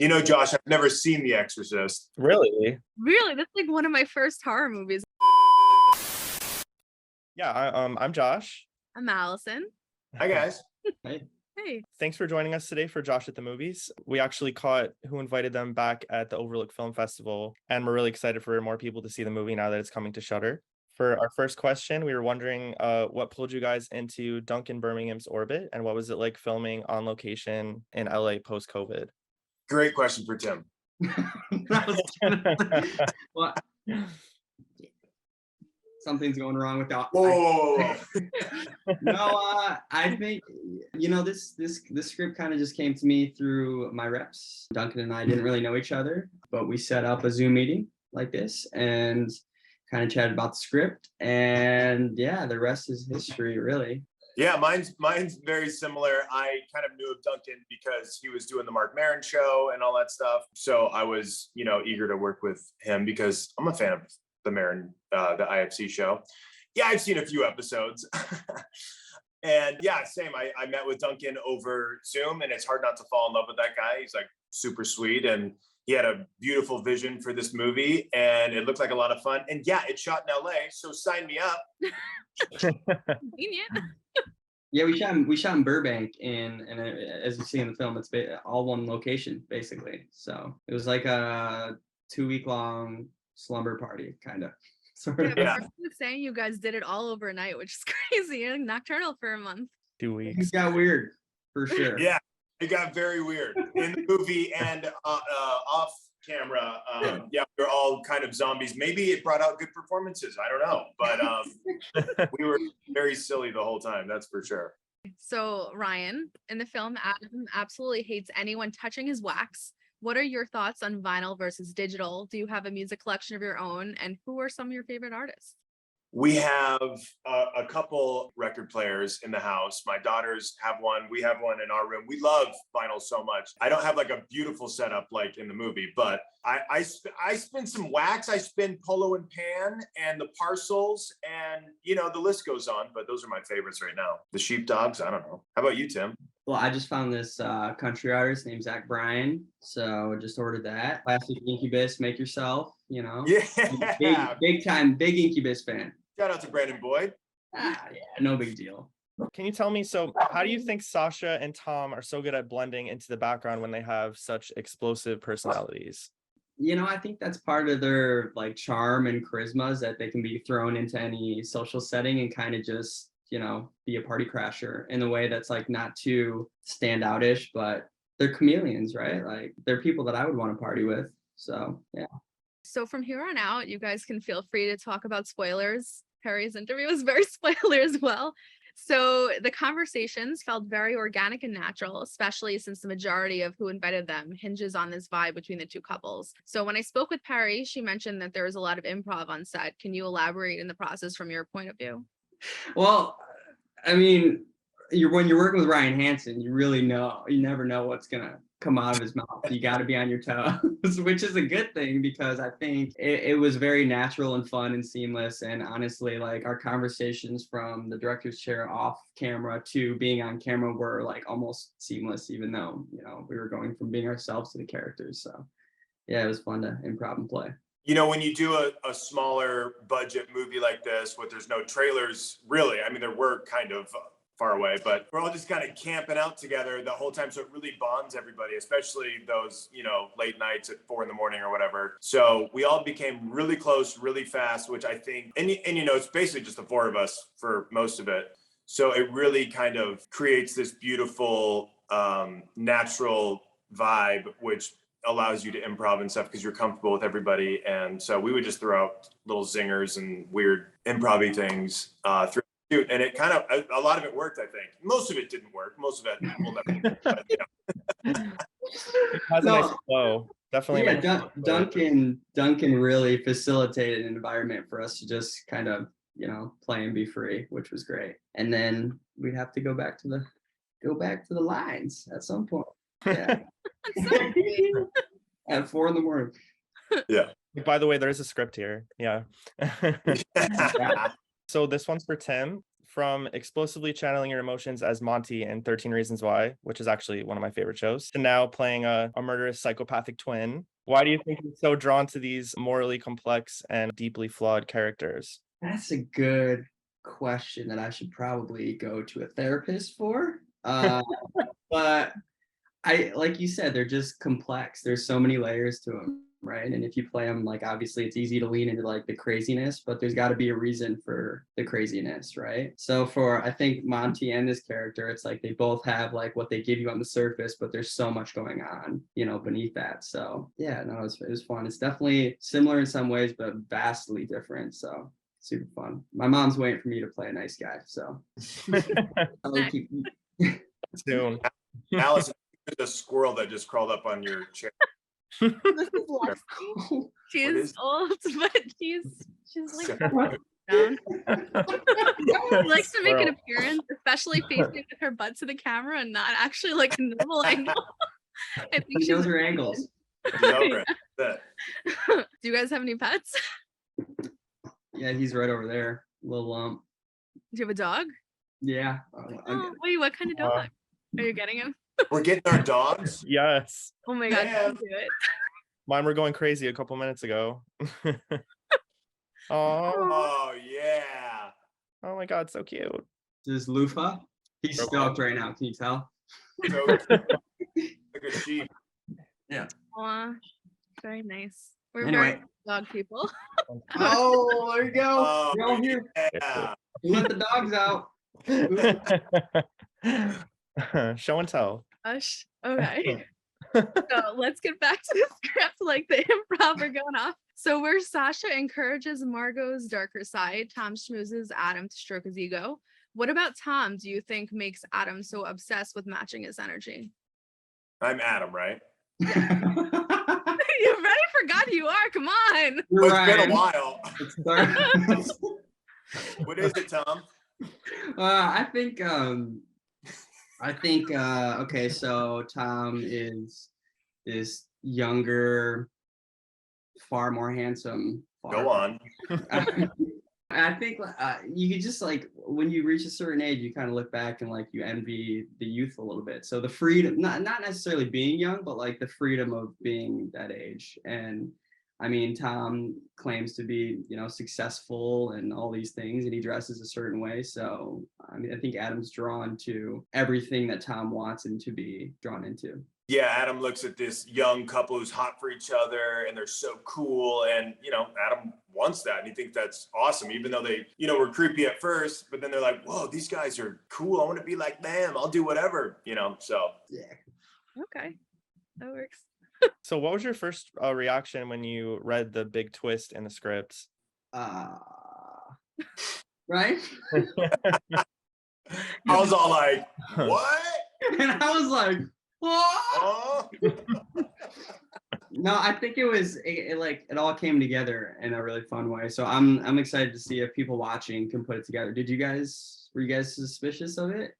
You know, Josh, I've never seen The Exorcist. Really? Really? That's like one of my first horror movies. Yeah, I'm Josh. I'm Allison. Hi, guys. Hey. Hey. Thanks for joining us today for Josh at the Movies. We actually caught Who Invited Them back at the Overlook Film Festival, and we're really excited for more people to see the movie now that it's coming to Shudder. For our first question, we were wondering what pulled you guys into Duncan Birmingham's orbit, and what was it like filming on location in LA post-COVID? Great question for Tim. Well, something's going wrong with that. Whoa. No, I think, this script kind of just came to me through my reps. Duncan and I didn't really know each other, but we set up a Zoom meeting like this and kind of chatted about the script. And yeah, the rest is history, really. Yeah, mine's very similar. I kind of knew of Duncan because he was doing the Mark Maron show and all that stuff. So I was, eager to work with him because I'm a fan of the Maron, the IFC show. Yeah, I've seen a few episodes. And yeah, same. I met with Duncan over Zoom, and it's hard not to fall in love with that guy. He's like super sweet, and he had a beautiful vision for this movie, and it looked like a lot of fun. And yeah, it's shot in LA, so sign me up. Convenient. Yeah, we shot in Burbank, and as you see in the film, it's all one location basically. So it was like a 2-week-long slumber party, kind of. Yeah. I was saying you guys did it all overnight, which is crazy. You're like nocturnal for a month. 2 weeks. It got weird, for sure. Yeah, it got very weird in the movie and off camera. Yeah, we're all kind of zombies. Maybe it brought out good performances. I don't know, but we were very silly the whole time. That's for sure. So Ryan, in the film, Adam absolutely hates anyone touching his wax. What are your thoughts on vinyl versus digital? Do you have a music collection of your own? And who are some of your favorite artists? We have a couple record players in the house. My daughters have one. We have one in our room. We love vinyl so much. I don't have like a beautiful setup like in the movie, but I spin some wax. I spin Polo and Pan and the Parcels, and the list goes on. But those are my favorites right now. The Sheepdogs. I don't know. How about you, Tim? Well, I just found this country artist named Zach Bryan, so just ordered that. Classic Incubus, make yourself, Yeah. big Incubus fan. Shout out to Brandon Boyd. Yeah, no big deal. Can you tell me, so how do you think Sasha and Tom are so good at blending into the background when they have such explosive personalities? I think that's part of their charm and charisma, is that they can be thrown into any social setting and kind of just be a party crasher in a way that's not too standoutish, but they're chameleons, right? Like they're people that I would want to party with. So yeah. So from here on out, you guys can feel free to talk about spoilers. Perry's interview was very spoiler as well. So the conversations felt very organic and natural, especially since the majority of Who Invited Them hinges on this vibe between the two couples. So when I spoke with Perry, she mentioned that there was a lot of improv on set. Can you elaborate in the process from your point of view? Well, I mean, when you're working with Ryan Hansen, you never know what's gonna come out of his mouth. You got to be on your toes, which is a good thing, because I think it was very natural and fun and seamless. And honestly, our conversations from the director's chair off camera to being on camera were almost seamless, even though we were going from being ourselves to the characters. So yeah, it was fun to improv and play. When you do a smaller budget movie like this, where there's no trailers, really, I mean, there were kind of far away, but we're all just kind of camping out together the whole time. So it really bonds everybody, especially those, late nights at 4 a.m. or whatever. So we all became really close, really fast, which I think, and it's basically just the 4 of us for most of it. So it really kind of creates this beautiful, natural vibe, which allows you to improv and stuff because you're comfortable with everybody. And so we would just throw out little zingers and weird improv-y things through. And it kind of, a lot of it worked, I think. Most of it didn't work. Most of it will never work. But, It has a nice flow. Definitely. Yeah, Duncan really facilitated an environment for us to just kind of, play and be free, which was great. And then we'd have to go back to the lines at some point. Yeah. At 4 a.m. Yeah. By the way, there is a script here. Yeah. So this one's for Tim. From explosively channeling your emotions as Monty in 13 Reasons Why, which is actually one of my favorite shows, to now playing a murderous psychopathic twin. Why do you think you're so drawn to these morally complex and deeply flawed characters? That's a good question that I should probably go to a therapist for. But like you said, they're just complex. There's so many layers to them, right? And if you play them, like, obviously it's easy to lean into like the craziness, but there's got to be a reason for the craziness, right? So for, I think, Monty and this character, it's like they both have like what they give you on the surface, but there's so much going on, beneath that. So yeah, no, it was fun. It's definitely similar in some ways, but vastly different. So super fun. My mom's waiting for me to play a nice guy, so I'll keep Soon. Allison, there's a squirrel that just crawled up on your chair. This is Lexi. She's old, but she's like down. She likes to make an appearance, especially facing with her butt to the camera and not actually like a normal angle. I think she knows her angles. Over it. Do you guys have any pets? Yeah, he's right over there. Little lump. Do you have a dog? Yeah. Oh, wait, what kind of dog? Are you getting him? We're getting our dogs. Yes. Oh my god, Yeah. do it. Mine were going crazy a couple minutes ago. Oh yeah. Oh my god, so cute. This is Lufa. He's stoked right now. Can you tell? So, like a sheep. Yeah. Aw, very nice. We're Anyway. very dog people. Oh, there you go. Oh, You're all here. yeah. We let the dogs out. Show and tell. Gosh. Okay. So let's get back to the script, like the improv are going off. So where Sasha encourages Margot's darker side, Tom schmoozes Adam to stroke his ego. What about Tom do you think makes Adam so obsessed with matching his energy? I'm Adam, right? You already forgot who you are. Come on. You're It's right. been a while. It's What is it, Tom? I think okay, so Tom is this younger, far more handsome. Go on. I think you could just, like, when you reach a certain age, you kind of look back and like you envy the youth a little bit. So the freedom, not necessarily being young, but like the freedom of being that age. And I mean, Tom claims to be, successful and all these things, and he dresses a certain way. So I mean, I think Adam's drawn to everything that Tom wants him to be drawn into. Yeah, Adam looks at this young couple who's hot for each other and they're so cool. And, Adam wants that. And he thinks that's awesome, even though they, were creepy at first. But then they're like, whoa, these guys are cool. I want to be like them. I'll do whatever, so. Yeah. Okay. That works. So what was your first reaction when you read the big twist in the script? Right? I was all like, what? And I was like, what? Oh. No, I think it all came together in a really fun way. So I'm excited to see if people watching can put it together. Were you guys suspicious of it?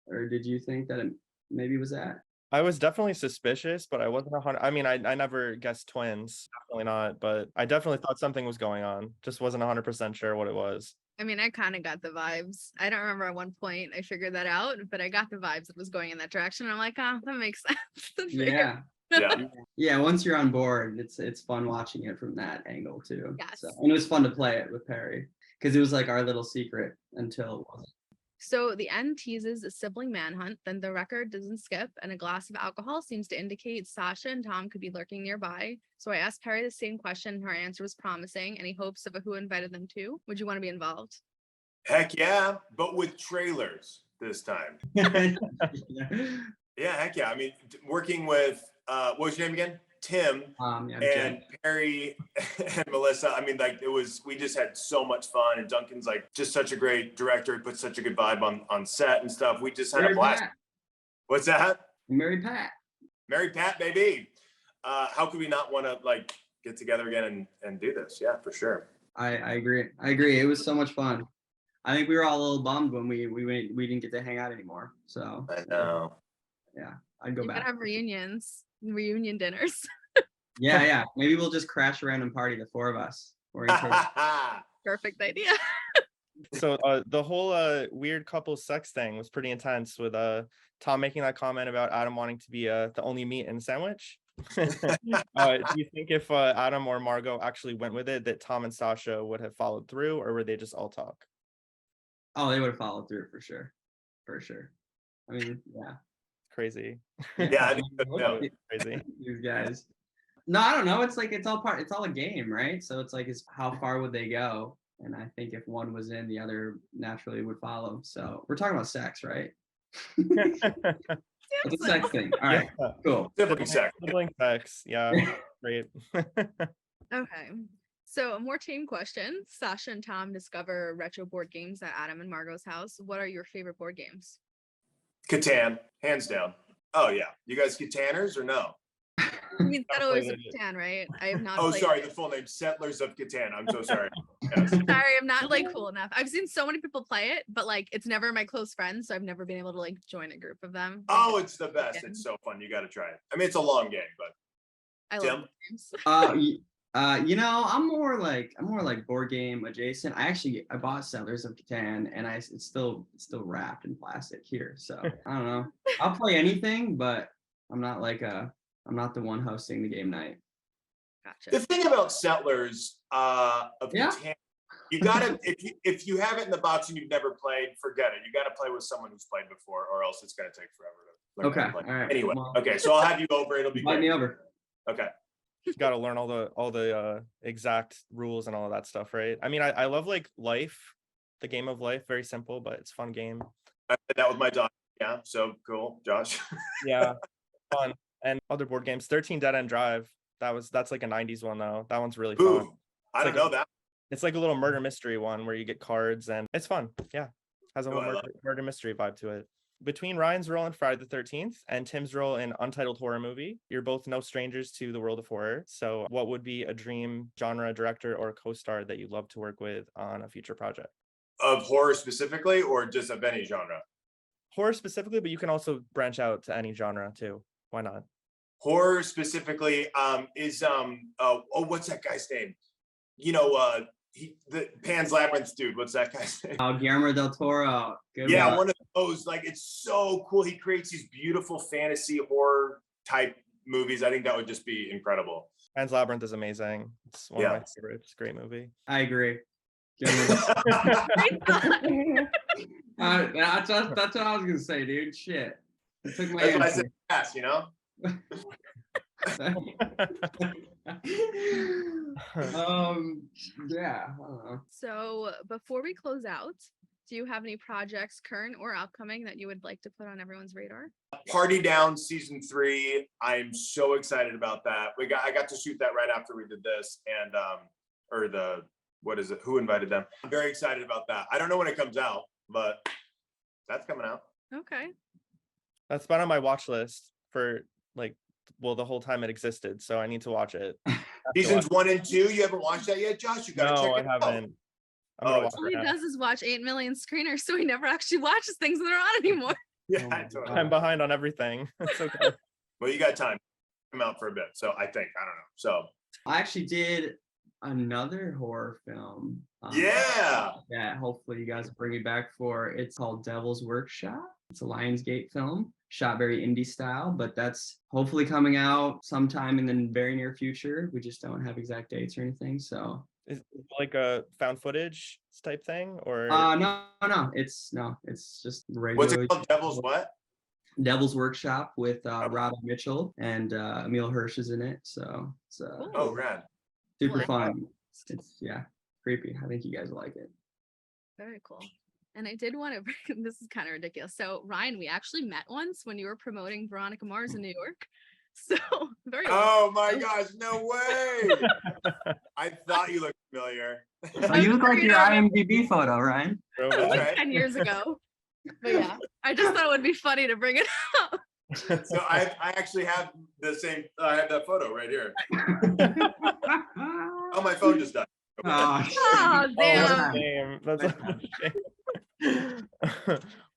Or did you think that it maybe was that? I was definitely suspicious, but I wasn't 100. I mean, I never guessed twins, definitely not, but I definitely thought something was going on. Just wasn't 100% sure what it was. I mean, I kind of got the vibes. I don't remember at one point I figured that out, but I got the vibes it was going in that direction. I'm like, that makes sense. Yeah. Yeah. Yeah, once you're on board, it's fun watching it from that angle too. Yes. So, and it was fun to play it with Perry because it was like our little secret until it wasn't. So the end teases a sibling manhunt, then the record doesn't skip, and a glass of alcohol seems to indicate Sasha and Tom could be lurking nearby. So I asked Perry the same question, and her answer was promising. Any hopes of who invited them to? Would you want to be involved? Heck yeah, but with trailers this time. Yeah, heck yeah. I mean, working with, what was your name again? Tim Yeah, and Perry and Melissa. I mean, like we just had so much fun, and Duncan's like just such a great director. He puts such a good vibe on set and stuff. We just had a blast. Pat. What's that? Mary Pat. Mary Pat, baby. How could we not want to like get together again and do this? Yeah, for sure. I agree. It was so much fun. I think we were all a little bummed when we didn't get to hang out anymore. So I know. Yeah, I'd go You back. could have reunion dinners. Yeah. Maybe we'll just crash around and party, the four of us. Perfect idea. So the whole weird couple sex thing was pretty intense with Tom making that comment about Adam wanting to be the only meat in the sandwich. Do you think if Adam or Margo actually went with it, that Tom and Sasha would have followed through, or were they just all talk? Oh, they would have followed through for sure. For sure. I mean, yeah. Crazy. Yeah, I think so. Crazy. These guys. No, I don't know. It's like it's all a game, right? So it's like, how far would they go? And I think if one was in, the other naturally would follow. So we're talking about sex, right? It's a sex thing. All right, Yeah. cool. Sibling sex. Yeah, great. Okay. So a more tame question. Sasha and Tom discover retro board games at Adam and Margo's house. What are your favorite board games? Catan, hands down. Oh yeah, you guys Cataners or no? I mean, Settlers of Catan, right? I have not. Oh, played sorry, it. the full name, Settlers of Catan. I'm so sorry. Yes. Sorry, I'm not like cool enough. I've seen so many people play it, but like it's never my close friends, so I've never been able to like join a group of them. Oh, it's the best. It's so fun. You got to try it. I mean, it's a long game, but I Tim? love games. You know, I'm more like board game adjacent. I bought Settlers of Catan, and it's still wrapped in plastic here. So I don't know. I'll play anything, but I'm not the one hosting the game night. Gotcha. the thing about Settlers of Yeah. Catan, you gotta if you have it in the box and you've never played, forget it. You got to play with someone who's played before, or else it's gonna take forever to learn how to Okay. play. All right. Anyway, Well, okay, so I'll have you over. It'll be invite great. me over. Okay. Got to learn all the exact rules and all of that stuff, right? I mean, I love like Life, the game of Life. Very simple, but it's a fun game. I did that with my dog. Yeah, so cool, Josh. Yeah, fun. And other board games, 13 Dead End Drive. That's like a 90s one though. That one's really fun. Ooh, I don't know that. It's like a little murder mystery one where you get cards and it's fun. Yeah, has a Oh, I whole love it. murder mystery vibe to it. Between Ryan's role in Friday the 13th and Tim's role in Untitled Horror Movie, you're both no strangers to the world of horror. So what would be a dream genre director or co-star that you'd love to work with on a future project? Of horror specifically, or just of any genre? Horror specifically, but you can also branch out to any genre too. Why not? Horror specifically is what's that guy's name? You know, the Pan's Labyrinth dude. What's that guy's name? Guillermo del Toro. Good Yeah, one. one of those. Like, it's so cool. He creates these beautiful fantasy horror type movies. I think that would just be incredible. Pan's Labyrinth is amazing. It's one of Yeah. my favorites. It's a great movie. I agree. That's what I was gonna say, dude. Shit. You took my That's why I answer. said yes, you know? Yeah. I don't know. So before we close out, do you have any projects, current or upcoming, that you would like to put on everyone's radar? Party Down season 3. I'm so excited about that. I got to shoot that right after we did this, and what is it? Who invited them? I'm very excited about that. I don't know when it comes out, but that's coming out. Okay. That's been on my watch list for the whole time it existed. So I need to watch it. Seasons 1 and 2. You haven't watched that yet, Josh? You gotta No, check I it out. haven't. I'm gonna Oh, watch All he it now. does is watch 8 million screeners, so he never actually watches things that are on anymore. Yeah, Oh my totally. God. I'm behind on everything. It's okay. Well, you got time. Come out for a bit. So I think, I don't know. So I actually did another horror film. Yeah. That hopefully you guys will bring me back for. It's called Devil's Workshop. It's a Lionsgate film, shot very indie style, but that's hopefully coming out sometime in the very near future. We just don't have exact dates or anything. So Is it like a found footage type thing, or no, it's just regular. what's it called? Devil's what? Devil's Workshop with Robin Mitchell and Emil Hirsch is in it. So it's Cool. Oh, rad. super Cool. fun. It's creepy. I think you guys will like it. Very cool. And I did want to bring, this is kind of ridiculous. So Ryan, we actually met once when you were promoting Veronica Mars in New York. So very Oh my gosh, no way. I thought you looked familiar. So you look like your IMDb photo, Ryan. that was That's like right. 10 years ago. But yeah, I just thought it would be funny to bring it up. So I actually have the same, I have that photo right here. Oh, my phone just died. Oh, Oh, Oh, damn. shame. That's a shame.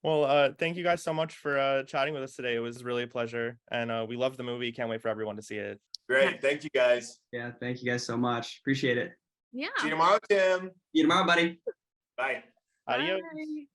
Well, thank you guys so much for chatting with us today. It was really a pleasure, and we love the movie. Can't wait for everyone to see it. Great. Thank you guys. yeah, thank you guys so much. Appreciate it. Yeah. See you tomorrow, Tim. See you tomorrow, buddy. Bye. Adios. Bye.